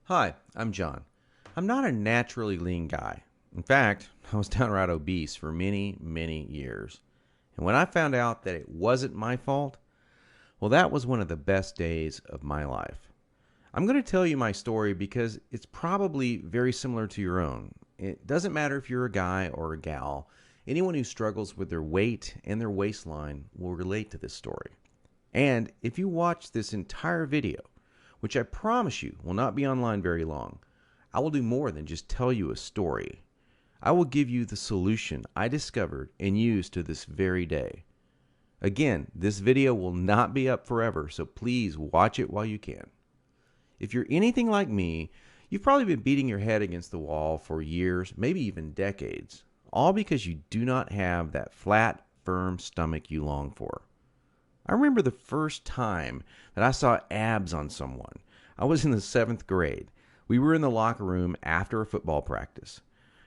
Hi, I'm John. I'm not a naturally lean guy. In fact, I was downright obese for many, many years. And when I found out that it wasn't my fault, well, that was one of the best days of my life. I'm going to tell you my story because it's probably very similar to your own. It doesn't matter if you're a guy or a gal, anyone who struggles with their weight and their waistline will relate to this story. And if you watch this entire video, which I promise you will not be online very long, I will do more than just tell you a story. I will give you the solution I discovered and use to this very day. Again, this video will not be up forever, so please watch it while you can. If you're anything like me, you've probably been beating your head against the wall for years, maybe even decades, all because you do not have that flat, firm stomach you long for. I remember the first time that I saw abs on someone. I was in the seventh grade. We were in the locker room after a football practice.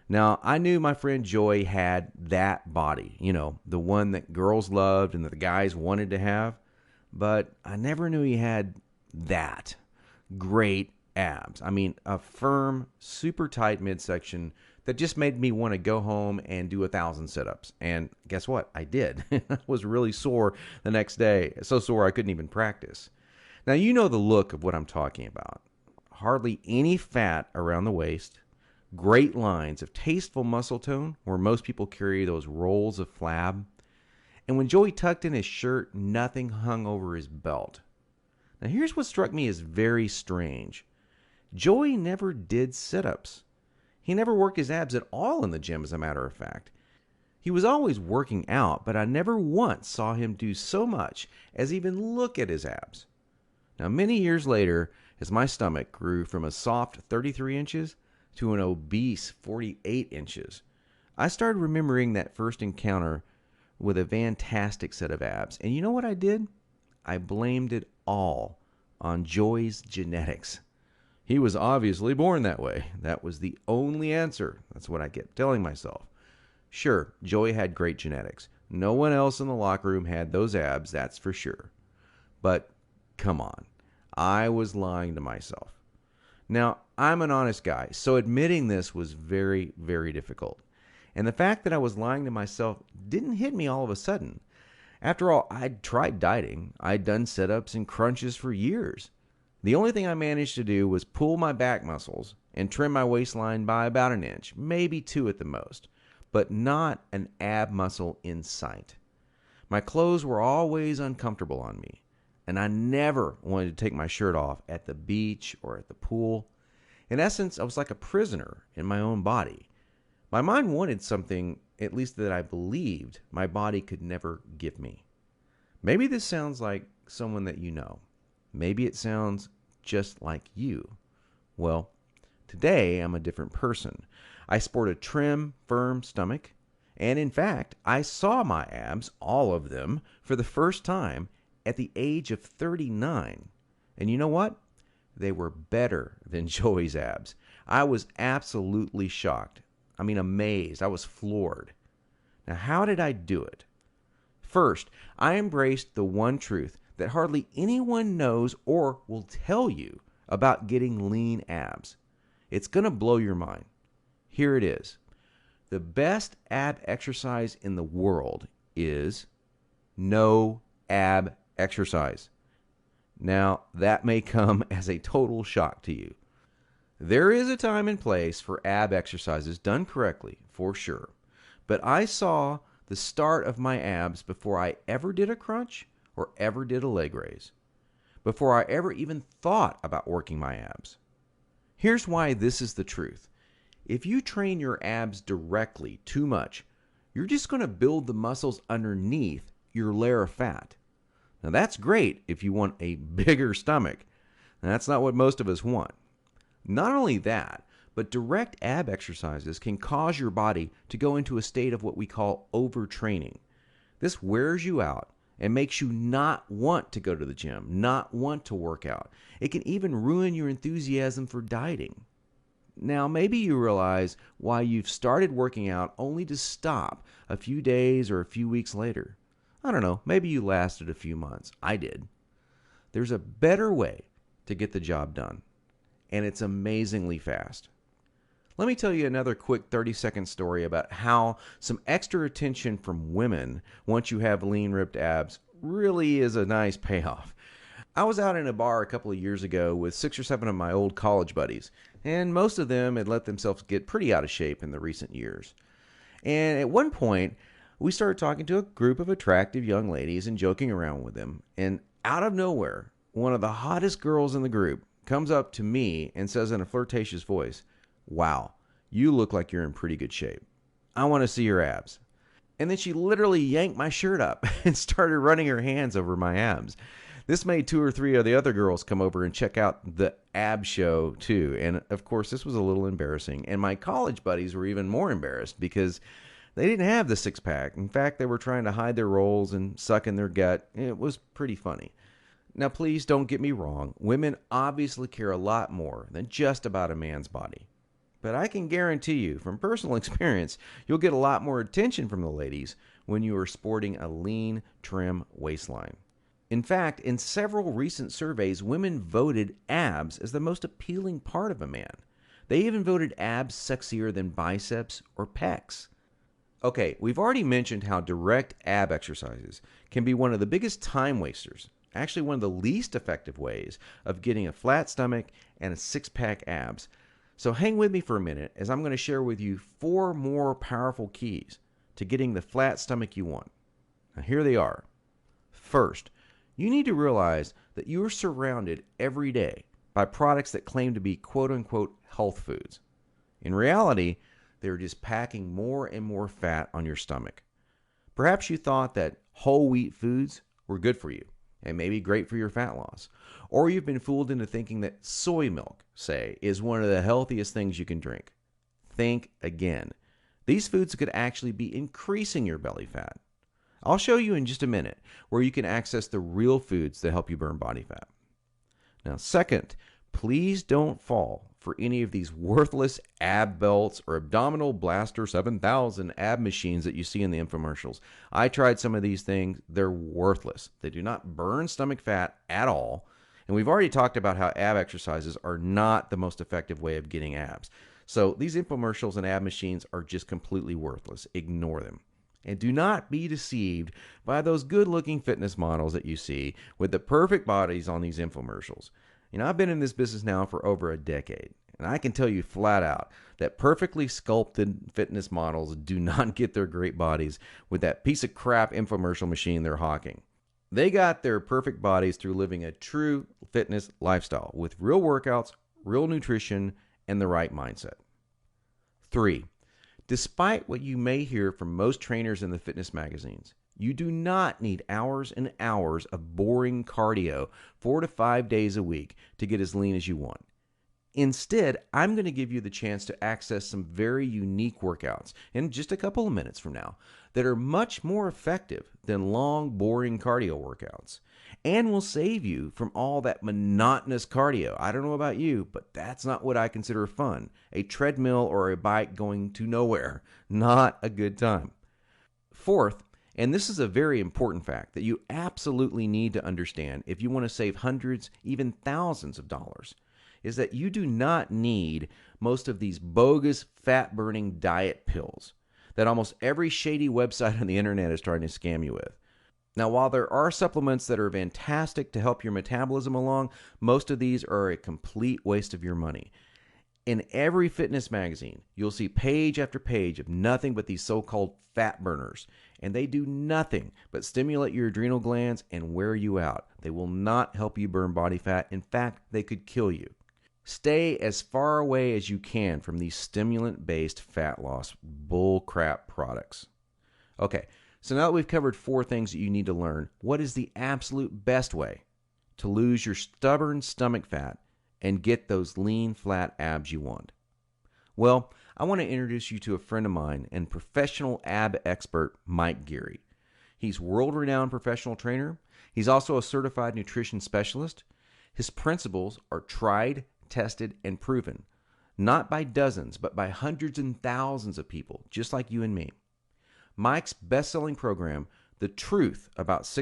Now, I knew my friend Joy had that body, the one that girls loved and that the guys wanted to have, but I never knew he had that great abs. I mean, a firm, super tight midsection that just made me want to go home and do 1,000 sit-ups. And guess what? I did. I was really sore the next day. So sore I couldn't even practice. Now, you know the look of what I'm talking about. Hardly any fat around the waist. Great lines of tasteful muscle tone where most people carry those rolls of flab. And when Joey tucked in his shirt, nothing hung over his belt. Now, here's what struck me as very strange. Joey never did sit-ups. He never worked his abs at all in the gym, as a matter of fact. He was always working out, but I never once saw him do so much as even look at his abs. Now, many years later, as my stomach grew from a soft 33 inches to an obese 48 inches, I started remembering that first encounter with a fantastic set of abs. And you know what I did? I blamed it all on Joey's genetics. He was obviously born that way. That was the only answer. That's what I kept telling myself. Sure, Joey had great genetics. No one else in the locker room had those abs, that's for sure. But come on, I was lying to myself. Now, I'm an honest guy, so admitting this was very, very difficult. And the fact that I was lying to myself didn't hit me all of a sudden. After all, I'd tried dieting. I'd done sit-ups and crunches for years. The only thing I managed to do was pull my back muscles and trim my waistline by about an inch, maybe 2 at the most, but not an ab muscle in sight. My clothes were always uncomfortable on me, and I never wanted to take my shirt off at the beach or at the pool. In essence, I was like a prisoner in my own body. My mind wanted something, at least that I believed, my body could never give me. Maybe this sounds like someone that you know. Maybe it sounds just like you. Well, today I'm a different person. I sport a trim, firm stomach, and in fact, I saw my abs, all of them, for the first time at the age of 39. And you know what? They were better than Joey's abs. I was absolutely shocked. I mean, amazed. I was floored. Now, how did I do it? First, I embraced the one truth that hardly anyone knows or will tell you about getting lean abs. It's going to blow your mind. Here it is. The best ab exercise in the world is no ab exercise. Now, that may come as a total shock to you. There is a time and place for ab exercises done correctly, for sure. But I saw the start of my abs before I ever did a crunch or ever did a leg raise, before I ever even thought about working my abs. Here's why this is the truth. If you train your abs directly too much, you're just going to build the muscles underneath your layer of fat. Now that's great if you want a bigger stomach. And that's not what most of us want. Not only that, but direct ab exercises can cause your body to go into a state of what we call overtraining. This wears you out and makes you not want to go to the gym, not want to work out. It can even ruin your enthusiasm for dieting. Now, maybe you realize why you've started working out only to stop a few days or a few weeks later. I don't know, maybe you lasted a few months. I did. There's a better way to get the job done. and it's amazingly fast. Let me tell you another quick 30-second story about how some extra attention from women once you have lean, ripped abs really is a nice payoff. I was out in a bar a couple of years ago with 6 or 7 of my old college buddies, and most of them had let themselves get pretty out of shape in the recent years. And at one point, we started talking to a group of attractive young ladies and joking around with them, and out of nowhere, one of the hottest girls in the group comes up to me and says in a flirtatious voice, "Wow, you look like you're in pretty good shape. I want to see your abs." And then she literally yanked my shirt up and started running her hands over my abs. This made 2 or 3 of the other girls come over and check out the ab show too. And of course, this was a little embarrassing. And my college buddies were even more embarrassed because they didn't have the six pack. In fact, they were trying to hide their rolls and suck in their gut. It was pretty funny. Now, please don't get me wrong. Women obviously care a lot more than just about a man's body. But I can guarantee you, from personal experience, you'll get a lot more attention from the ladies when you are sporting a lean, trim waistline. In fact, in several recent surveys, women voted abs as the most appealing part of a man. They even voted abs sexier than biceps or pecs. Okay, we've already mentioned how direct ab exercises can be one of the biggest time wasters, actually one of the least effective ways of getting a flat stomach and a six-pack abs. So hang with me for a minute as I'm going to share with you 4 more powerful keys to getting the flat stomach you want. Now here they are. First, you need to realize that you are surrounded every day by products that claim to be quote-unquote health foods. In reality, they're just packing more and more fat on your stomach. Perhaps you thought that whole wheat foods were good for you and maybe great for your fat loss. Or you've been fooled into thinking that soy milk, say, is one of the healthiest things you can drink. Think again. These foods could actually be increasing your belly fat. I'll show you in just a minute where you can access the real foods that help you burn body fat. Now, second, please don't fall for any of these worthless ab belts or abdominal blaster 7000 ab machines that you see in the infomercials. I tried some of these things. They're worthless. They do not burn stomach fat at all. And we've already talked about how ab exercises are not the most effective way of getting abs. So these infomercials and ab machines are just completely worthless. Ignore them. And do not be deceived by those good-looking fitness models that you see with the perfect bodies on these infomercials. You know, I've been in this business now for over a decade, and I can tell you flat out that perfectly sculpted fitness models do not get their great bodies with that piece of crap infomercial machine they're hawking. They got their perfect bodies through living a true fitness lifestyle with real workouts, real nutrition, and the right mindset. 3. Despite what you may hear from most trainers in the fitness magazines, you do not need hours and hours of boring cardio 4 to 5 days a week to get as lean as you want. Instead, I'm going to give you the chance to access some very unique workouts in just a couple of minutes from now that are much more effective than long, boring cardio workouts and will save you from all that monotonous cardio. I don't know about you, but that's not what I consider fun. A treadmill or a bike going to nowhere. Not a good time. Fourth, and this is a very important fact that you absolutely need to understand if you want to save hundreds, even thousands of dollars, is that you do not need most of these bogus fat-burning diet pills that almost every shady website on the internet is trying to scam you with. Now, while there are supplements that are fantastic to help your metabolism along, most of these are a complete waste of your money. In every fitness magazine, you'll see page after page of nothing but these so-called fat burners, and they do nothing but stimulate your adrenal glands and wear you out. They will not help you burn body fat. In fact, they could kill you. Stay as far away as you can from these stimulant-based fat loss bullcrap products. Okay, so now that we've covered 4 things that you need to learn, what is the absolute best way to lose your stubborn stomach fat and get those lean, flat abs you want? Well, I want to introduce you to a friend of mine and professional ab expert, Mike Geary. He's a world-renowned professional trainer. He's also a certified nutrition specialist. His principles are tried, tested, and proven, not by dozens, but by hundreds and thousands of people, just like you and me. Mike's best-selling program, The Truth About